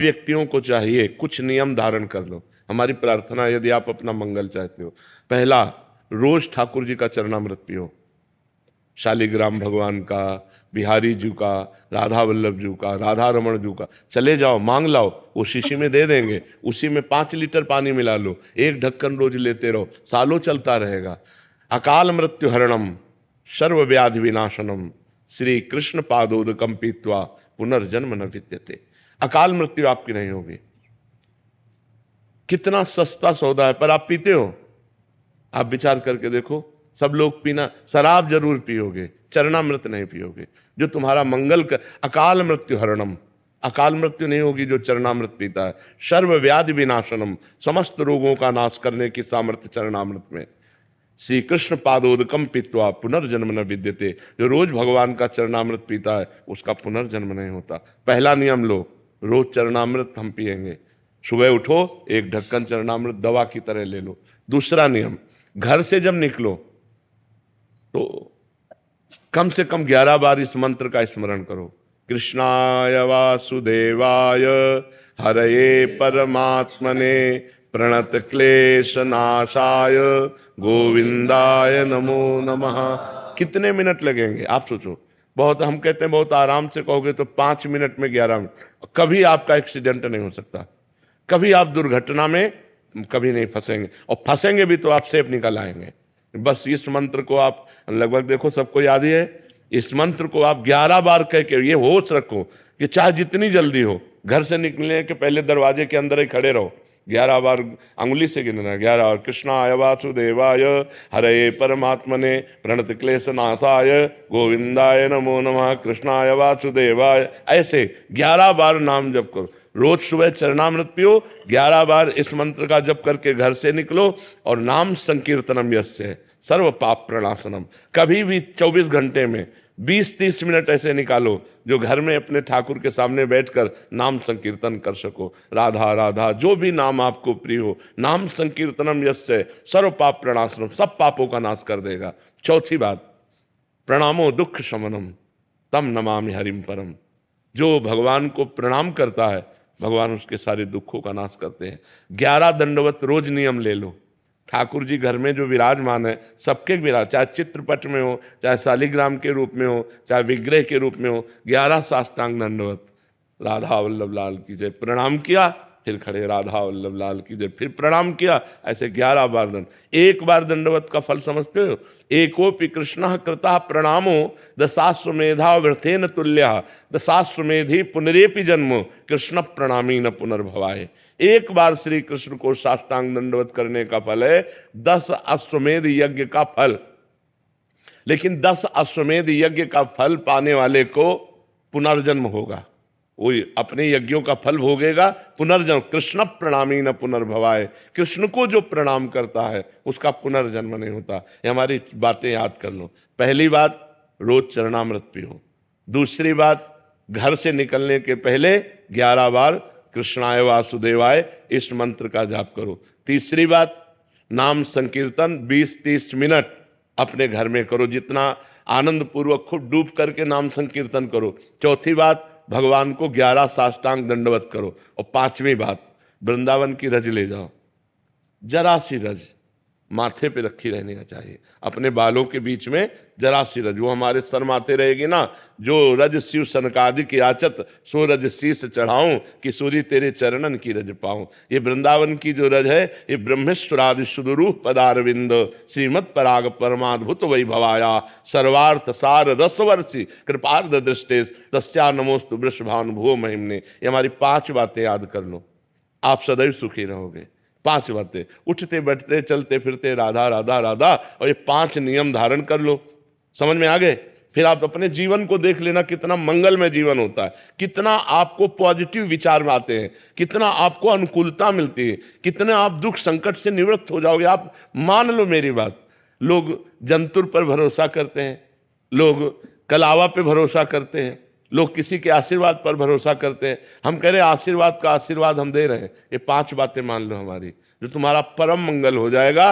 व्यक्तियों को चाहिए कुछ नियम धारण कर लो। हमारी प्रार्थना, यदि आप अपना मंगल चाहते हो, पहला, रोज ठाकुर जी का चरणामृत पियो। शालिग्राम भगवान का, बिहारी जी का, राधा वल्लभ जी का, राधा रमण जी का, चले जाओ मांग लाओ, वो शीशी में दे देंगे। उसी में 5 लीटर पानी मिला लो, 1 ढक्कन रोज लेते रहो, सालों चलता रहेगा। अकाल मृत्यु हरणम सर्व व्याधि विनाशनम श्री कृष्ण पादोदकम पीत्वा पुनर्जन्म न विद्यते। अकाल मृत्यु आपकी नहीं होगी। कितना सस्ता सौदा है, पर आप पीते हो? आप विचार करके देखो, सब लोग पीना, शराब जरूर पियोगे, चरणामृत नहीं पियोगे। जो तुम्हारा मंगल कर, अकाल मृत्यु हरणम, अकाल मृत्यु नहीं होगी जो चरणामृत पीता है। सर्व व्याधि विनाशनम, समस्त रोगों का नाश करने की सामर्थ्य चरणामृत में। श्री कृष्ण पादोदकम पीत्वा पुनर्जन्म न विद्यते, जो रोज भगवान का चरणामृत पीता है उसका पुनर्जन्म नहीं होता। पहला नियम लो, रोज चरणामृत हम पिएंगे। सुबह उठो, 1 ढक्कन चरणामृत दवा की तरह ले लो। दूसरा नियम, घर से जब निकलो तो कम से कम 11 बार इस मंत्र का स्मरण करो। कृष्णाय वासुदेवाय हरये परमात्मने प्रणत क्लेश नाशाय गोविंदाय नमो नमः। कितने मिनट लगेंगे आप सोचो। बहुत, हम कहते हैं बहुत आराम से कहोगे तो 5 मिनट में 11 मिनट। कभी आपका एक्सीडेंट नहीं हो सकता, कभी आप दुर्घटना में कभी नहीं फंसेंगे, और फंसेंगे भी तो आप सेफ निकल आएंगे। बस इस मंत्र को आप लगभग देखो सबको याद ही है। इस मंत्र को आप 11 बार कह के ये होश रखो कि चाहे जितनी जल्दी हो, घर से निकलने के पहले दरवाजे के अंदर ही खड़े रहो। 11 बार अंगुली से गिनना, 11 बार। कृष्णाय वासुदेवाय हरये परमात्मने प्रणत क्लेश नाशाय गोविंदाय नमो नमः। कृष्णाय वासुदेवाय, ऐसे 11 बार नाम जप करो। रोज सुबह चरणामृत पियो, 11 बार इस मंत्र का जप करके घर से निकलो, और नाम संकीर्तनम यस्य सर्व पाप प्रणाशनम। कभी भी 24 घंटे में 20-30 मिनट ऐसे निकालो जो घर में अपने ठाकुर के सामने बैठकर नाम संकीर्तन कर सको। राधा राधा, जो भी नाम आपको प्रिय हो, नाम संकीर्तनम यस्य सर्व पाप प्रणाशनम, सब पापों का नाश कर देगा। चौथी बात, प्रणामो दुख शमनम तम नमामि हरिम परम। जो भगवान को प्रणाम करता है, भगवान उसके सारे दुखों का नाश करते हैं। 11 दंडवत रोज नियम ले लो। ठाकुर जी घर में जो विराजमान है, सबके विराज, चाहे चित्रपट में हो, चाहे शालिग्राम के रूप में हो, चाहे विग्रह के रूप में हो, 11 साष्टांग दंडवत। राधा वल्लभ लाल की जय, प्रणाम किया, फिर खड़े, राधा वल्लभ लाल की जय, फिर प्रणाम किया, ऐसे 11 बार दंड। 1 बार दंडवत का फल समझते हो? एकोपि कृष्ण कृता प्रणामो दशाश्वमेधा वृथेन तुल्य दशाश्वमेधि पुनरेपि जन्म कृष्ण प्रणामी न पुनर्भवाय। 1 बार श्री कृष्ण को साष्टांग दंडवत करने का फल है 10 अश्वमेध यज्ञ का फल। लेकिन 10 अश्वमेध यज्ञ का फल पाने वाले को पुनर्जन्म होगा, वो अपने यज्ञों का फल भोगेगा, पुनर्जन्म। कृष्ण प्रणामी न पुनर्भवाय, कृष्ण को जो प्रणाम करता है उसका पुनर्जन्म नहीं होता। ये हमारी बातें याद कर लो। पहली बात, रोज चरणामृत पियो। दूसरी बात, घर से निकलने के पहले 11 बार कृष्णाय वासुदेवाय इस मंत्र का जाप करो। तीसरी बात, नाम संकीर्तन 20-30 मिनट अपने घर में करो, जितना आनंद पूर्वक खुद डूब करके नाम संकीर्तन करो। चौथी बात, भगवान को 11 साष्टांग दंडवत करो। और 5वीं बात, वृंदावन की रज ले जाओ। जरा सी रज माथे पे रखी रहनी चाहिए, अपने बालों के बीच में जरा सी रज, वो हमारे सर माथे रहेगी ना। जो रज शिव सनकादिक याचत सो रज शीस चढ़ाऊं, किशोरी तेरे चरणन की रज पाऊं। ये वृंदावन की जो रज है, ये ब्रह्मेश्वरादि सुदुरूप पदारविंद श्रीमद पराग परमाद्भुत वैभवाया सर्वार्थ सार रसवर्षि कृपार्ध दृष्टेश तस्या नमोस्तु वृषभानुभुवो महिमने। ये हमारी 5 बातें याद कर लो, आप सदैव सुखी रहोगे। 5 बातें, उठते बैठते चलते फिरते राधा राधा राधा, और ये 5 नियम धारण कर लो। समझ में आ गए? फिर आप अपने जीवन को देख लेना, कितना मंगलमय जीवन होता है, कितना आपको पॉजिटिव विचार आते हैं, कितना आपको अनुकूलता मिलती है, कितने आप दुख संकट से निवृत्त हो जाओगे। आप मान लो मेरी बात, लोग जंतुर पर भरोसा करते हैं, लोग कलावा पे भरोसा करते हैं, लोग किसी के आशीर्वाद पर भरोसा करते हैं। हम कह रहे हैं आशीर्वाद का आशीर्वाद हम दे रहे हैं। ये 5 बातें मान लो हमारी, जो तुम्हारा परम मंगल हो जाएगा।